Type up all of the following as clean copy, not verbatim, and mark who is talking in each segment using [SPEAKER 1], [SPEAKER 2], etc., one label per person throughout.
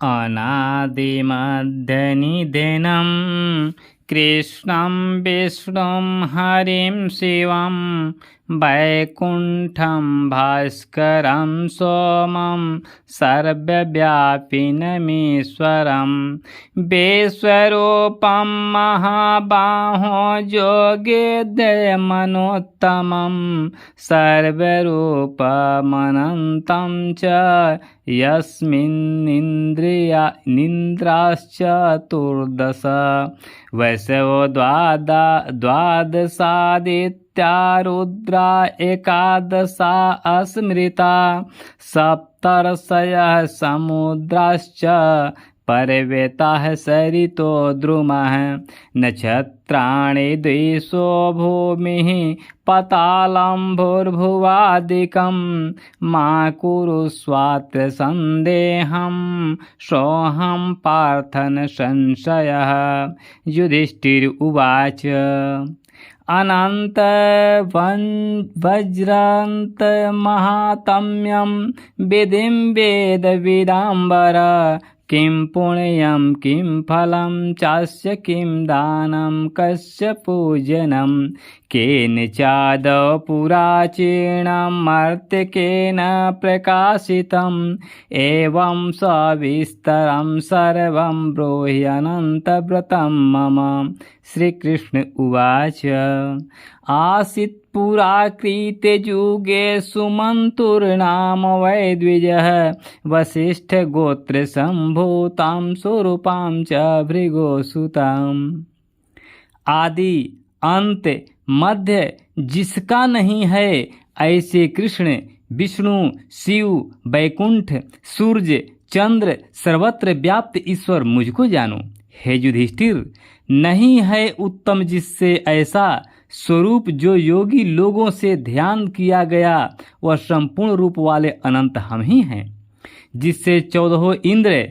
[SPEAKER 1] अनादिमध्यनिधनं कृष्णं विष्णुं हरिं शिवं वैकुण्ठं भास्करं सोमं सर्वव्यापिनमीश्वरं विश्वरूपं महाबाहो योगिद्वयमनोत्तमं सर्वरूपमनन्तं च यस्मिन्निन्द्राश्चतुर्दश वैष्णवो द्वादशादित्या रुद्रा एकादशा अस्मृता सप्तर्षयः समुद्राश्च पर्वताः सरितो द्रुमः नक्षत्राणि द्विषो भूमिः पतालं भूर्भुवादिकं मा कुरुष्वात्र सन्देहं सोऽहं पार्थन संशयः। युधिष्ठिर उवाच अनन्तवज्रान्तमहात्म्यं विधिं वेदविदाम्बर किं पुण्यं किं फलं चास्य किं दानं कस्य पूजनं केन चादौ पुराचीर्णं मर्त्यकेन प्रकाशितम् एवं सविस्तरं सर्वं ब्रूह्यनन्तव्रतं मम। श्रीकृष्ण उवाच आसीत् पुराकृतयुगे सुमन्तुर्नाम वै द्विजः वसिष्ठगोत्रसम्भूतां स्वरूपां च भृगुसुताम्। आदि अंत मध्य जिसका नहीं है ऐसे कृष्ण विष्णु शिव वैकुंठ सूर्य चंद्र सर्वत्र व्याप्त ईश्वर मुझको जानो। हे युधिष्ठिर, नहीं है उत्तम जिससे ऐसा स्वरूप जो योगी लोगों से ध्यान किया गया वह संपूर्ण रूप वाले अनंत हम ही हैं, जिससे 14 इंद्र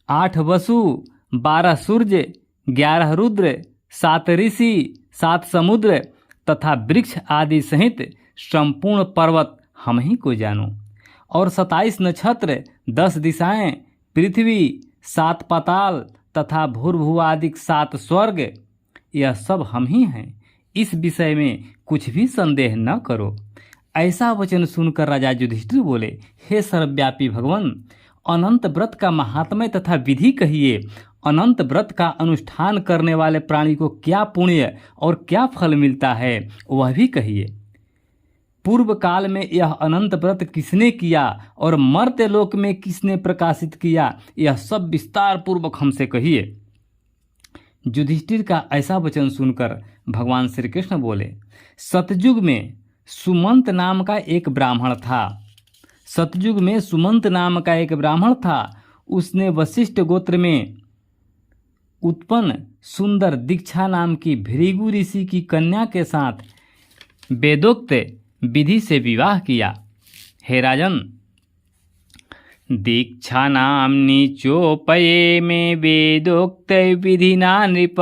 [SPEAKER 1] 8 वसु 12 सूर्य 11 रुद्र 7 ऋषि 7 समुद्र तथा वृक्ष आदि सहित संपूर्ण पर्वत हम ही को जानो, और 27 नक्षत्र 10 दिशाएं पृथ्वी 7 पाताल तथा भूर्भुवादिक 7 स्वर्ग यह सब हम ही हैं। इस विषय में कुछ भी संदेह न करो। ऐसा वचन सुनकर राजा युधिष्ठिर बोले, हे सर्वव्यापी भगवान, अनंत व्रत का महात्म्य तथा विधि कहिए। अनंत व्रत का अनुष्ठान करने वाले प्राणी को क्या पुण्य और क्या फल मिलता है वह भी कहिए। पूर्व काल में यह अनंत व्रत किसने किया और मर्त्यलोक में किसने प्रकाशित किया, यह सब विस्तार पूर्वक हमसे कहिए। युधिष्ठिर का ऐसा वचन सुनकर भगवान श्री कृष्ण बोले, सतयुग में सुमंत नाम का एक ब्राह्मण था। उसने वशिष्ठ गोत्र में उत्पन्न सुंदर दीक्षा नाम की भृगु ऋषि की कन्या के साथ वेदोक्त विधि से विवाह किया। हे राजन, दीक्षा नाम्नि चोपये में वेदोक्त विधिना नृप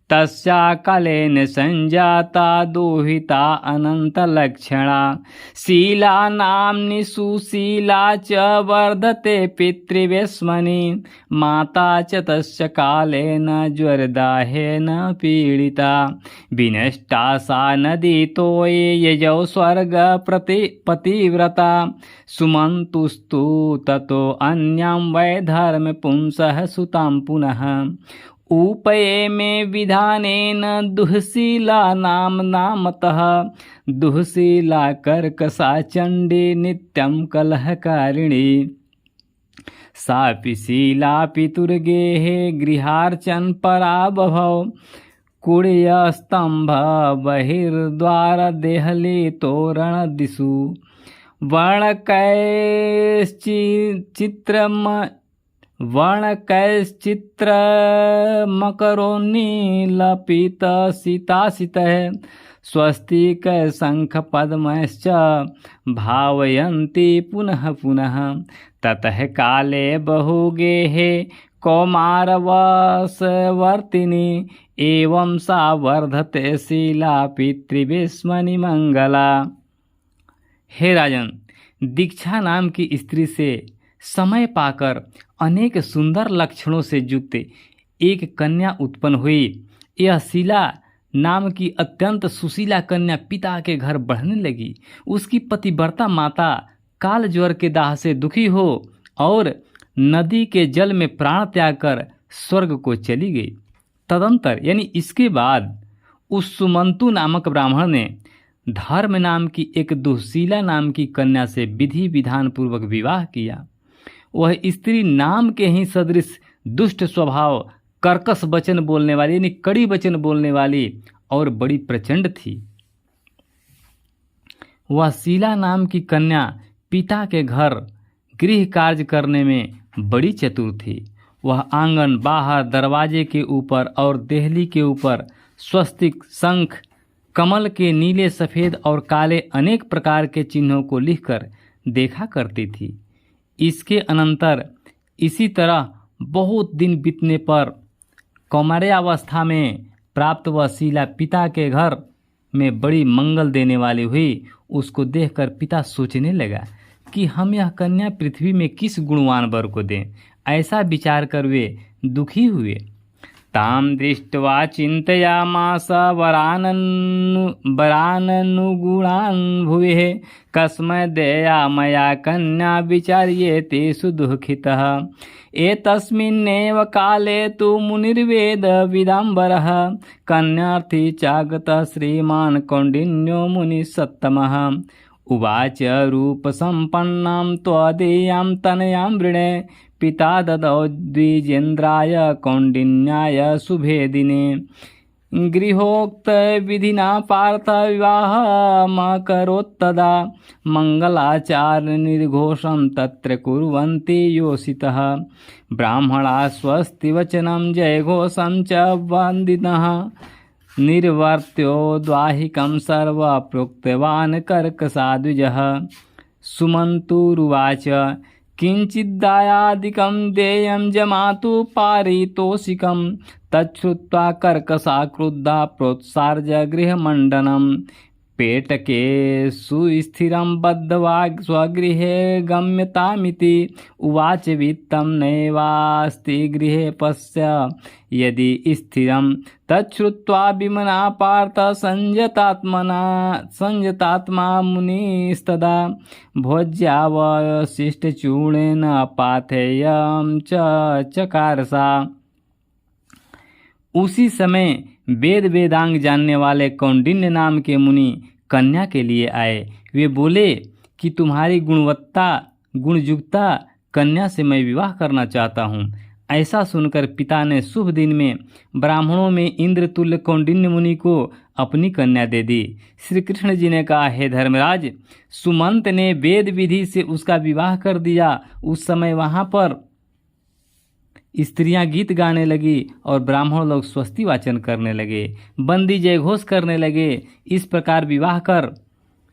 [SPEAKER 1] तस्या कालेन संजाता दोहिता अनंत लक्षणा शीला नाम्नि सुशीला च वर्धते पितृवेश्मनि माता च तस्य कालेन ज्वरदाहेन पीडिता विनष्टा सा नदी तोये यजौ स्वर्ग पतिव्रता सुमन्तुस्तु ततो अन्यां वै धर्म पुंसः सुतां पुनः उपये में विधानेन दुःशीला नामतः दुःशीला कर्कशा चण्डी नित्यं कलहकारिणी सापि शीला पितुर्गेः गृहार्चन परा बभौ कुड्यस्तंभ बहिर्द्वार देहली तोरण दिशु वर्णकैश्चित्रमकरोन्नीलपित सीतासितः स्वस्तिक शंख पद्मश्च भावयन्ति पुनः पुनः ततः काले बहुगेः कौमारवशवर्तिनी एवं सा वर्धते शीला पितृविस्मनि मंगला। हे राजन, दीक्षा नाम की स्त्री से समय पाकर अनेक सुंदर लक्षणों से युक्त एक कन्या उत्पन्न हुई। यह शीला नाम की अत्यंत सुशीला कन्या पिता के घर बढ़ने लगी। उसकी पतिव्रता माता काल ज्वर के दाह से दुखी हो और नदी के जल में प्राण त्याग कर स्वर्ग को चली गई। तदंतर यानी इसके बाद उस सुमंतु नामक ब्राह्मण ने धर्म नाम की एक दुःशीला नाम की कन्या से विधि विधान पूर्वक विवाह किया। वह स्त्री नाम के ही सदृश दुष्ट स्वभाव, कर्कश वचन बोलने वाली यानी कड़ी वचन बोलने वाली और बड़ी प्रचंड थी। वह शीला नाम की कन्या पिता के घर गृह कार्य करने में बड़ी चतुर थी। वह आंगन, बाहर, दरवाजे के ऊपर और देहली के ऊपर स्वस्तिक, शंख, कमल के नीले, सफ़ेद और काले अनेक प्रकार के चिन्हों को लिखकर देखा करती थी। इसके अनंतर इसी तरह बहुत दिन बीतने पर कौमार्यावस्था में प्राप्त वह शीला पिता के घर में बड़ी मंगल देने वाली हुई। उसको देखकर पिता सोचने लगा कि हम यह कन्या पृथ्वी में किस गुणवान वर को दें। ऐसा विचार कर वे दुखी हुए। ताम दृष्ट्वा चिंतयामास वराननुगुणान् भुवे कस्मै देया मया कन्या विचार्येते सुदुःखितः। एतस्मिन्नेव काले तु मुनिर्वेद विदाम्बरः कन्यार्थी चागतः श्रीमान् कौंडिन्यो मुनिसत्तमः। उवाच रूपसम्पन्नां त्वदीयां तनयां वृणे पिता ददौ द्विजेन्द्राय कौंडिन्याय शुभे दिने। गृहोक्त विधिना पार्थ विवाहमकरोत्तदा मंगलाचार निर्घोषं तत्र कुर्वन्ति योषितः। ब्राह्मणा स्वस्ति वचनं जयघोषं च वन्दिनः निर्वर्त्योद्वाहिकं सर्व प्रोक्तवान् कर्कशाद्विजः। सुमन्तुरुवाच किंचिद्दायादिकं देयं जमातु पारितोषिकं तच्छ्रुत्वा कर्कशा क्रुद्धा प्रोत्सार्य गृहमण्डनं। पेटके सुस्थिरं बद्धवा स्वगृहे गम्यतामिति उवाच वित्तं नैवास्ति गृहे पश्य यदि स्थिरं। तच्छ्रुत्वा विमना पार्थ संयतात्मा मुनिस्तदा भोज्यावशिष्टचूर्णेन पाथेयं च चकारसा। उसी समय वेद वेदांग जानने वाले कौंडिन्य नाम के मुनि कन्या के लिए आए। वे बोले कि तुम्हारी गुणयुक्ता कन्या से मैं विवाह करना चाहता हूँ। ऐसा सुनकर पिता ने शुभ दिन में ब्राह्मणों में इंद्रतुल्य कौंडिन्य मुनि को अपनी कन्या दे दी। श्री कृष्ण जी ने कहा, हे धर्मराज, सुमंत ने वेद विधि से उसका विवाह कर दिया। उस समय वहाँ पर स्त्रियां गीत गाने लगी और ब्राह्मण लोग स्वस्ति वाचन करने लगे, बंदी जयघोष करने लगे। इस प्रकार विवाह कर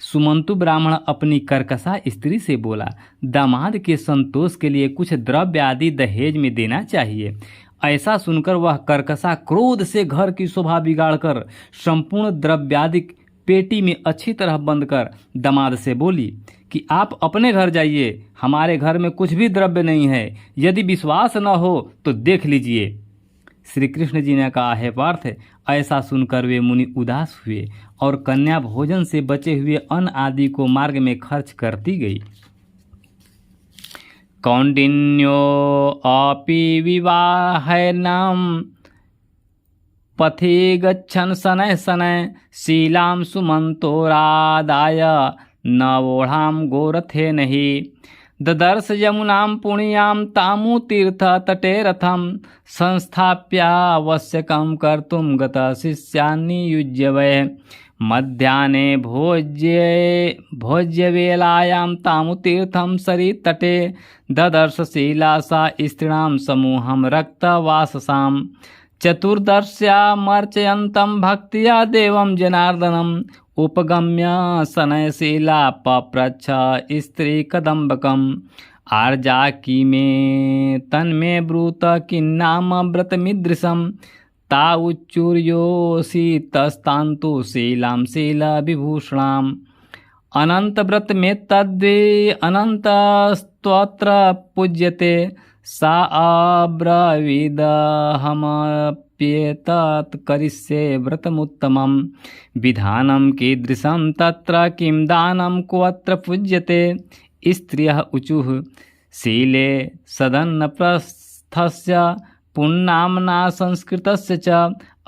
[SPEAKER 1] सुमंतु ब्राह्मण अपनी कर्कशा स्त्री से बोला, दामाद के संतोष के लिए कुछ द्रव्य आदि दहेज में देना चाहिए। ऐसा सुनकर वह कर्कशा क्रोध से घर की शोभा बिगाड़कर संपूर्ण द्रव्यादि पेटी में अच्छी तरह बंद कर दामाद से बोली कि आप अपने घर जाइए, हमारे घर में कुछ भी द्रव्य नहीं है। यदि विश्वास न हो तो देख लीजिए। श्री कृष्ण जी ने कहा, हे पार्थ, ऐसा सुनकर वे मुनि उदास हुए और कन्या भोजन से बचे हुए अन्न आदि को मार्ग में खर्च करती गई। कौंडिन्यो अपि विवाहेनां पथि गच्छन् शनैः शनैः शीलां सुमन्तोरादाय नवोढां गोरथेन हि। ददर्श यमुनां पुण्यां तामु तीर्थतटे रथं संस्थाप्यावश्यकं कर्तुं गतः शिष्यान्नियुज्य वै। मध्याह्ने भोज्यवेलायां तामु तीर्थं सरितटे ददर्श शीला सा स्त्रीणां समूहं रक्तवाससाम्। चतुर्दश्यामर्चयन्तं भक्त्या देवं जनार्दनम् उपगम्य शनैशीला पप्रच्छ स्त्री कदम्बकम्। आर्जाकी में तन्मे ब्रूत किन्नाम व्रतमीदृशं ता उच्चूर्योषि तस्तान्तु शीलां शीलविभूषणाम्। अनंत व्रत में तद्वे अनंत स्तोत्र पूज्यते सा अब्रवीदहमप्येतत् करिष्ये व्रतमुत्तमं विधानं कीदृशं तत्र किं दानं क्वत्र पूज्यते। स्त्रियः ऊचुः शीले सदन्नप्रस्थस्य पुण्नाम्ना संस्कृतस्य च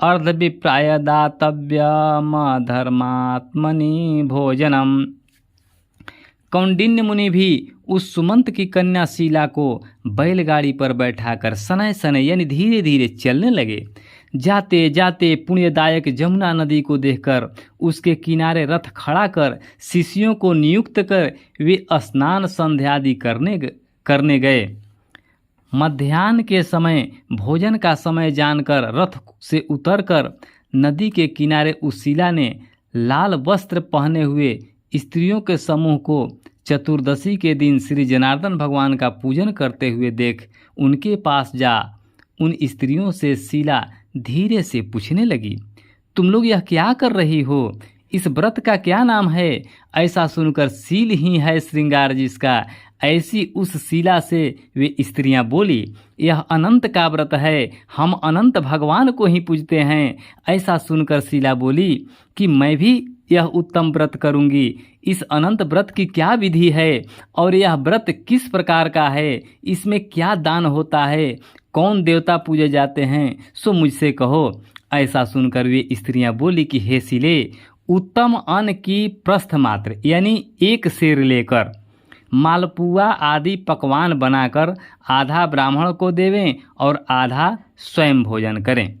[SPEAKER 1] अर्धविप्राय दातव्यमधर्मात्मनि भोजनम। कौंडिन्य मुनि भी उस सुमंत की कन्या शीला को बैलगाड़ी पर बैठाकर सनय सनय यानी धीरे धीरे चलने लगे। जाते जाते पुण्यदायक जमुना नदी को देखकर उसके किनारे रथ खड़ा कर शिष्यों को नियुक्त कर वे स्नान संध्यादि करने गए। मध्याह्न के समय भोजन का समय जानकर रथ से उतरकर नदी के किनारे उस शीला ने लाल वस्त्र पहने हुए स्त्रियों के समूह को चतुर्दशी के दिन श्री जनार्दन भगवान का पूजन करते हुए देख उनके पास जा उन स्त्रियों से शीला धीरे से पूछने लगी, तुम लोग यह क्या कर रही हो? इस व्रत का क्या नाम है? ऐसा सुनकर शील ही है श्रृंगार जिसका, ऐसी उस शीला से वे स्त्रियां बोली, यह अनंत का व्रत है, हम अनंत भगवान को ही पूजते हैं। ऐसा सुनकर शीला बोली कि मैं भी यह उत्तम व्रत करूंगी। इस अनंत व्रत की क्या विधि है और यह व्रत किस प्रकार का है? इसमें क्या दान होता है? कौन देवता पूजे जाते हैं? सो मुझसे कहो। ऐसा सुनकर वे स्त्रियां बोली कि हे शीले, उत्तम अन्न की प्रस्थ मात्र यानी एक सेर लेकर मालपुआ आदि पकवान बनाकर आधा ब्राह्मण को देवें और आधा स्वयं भोजन करें।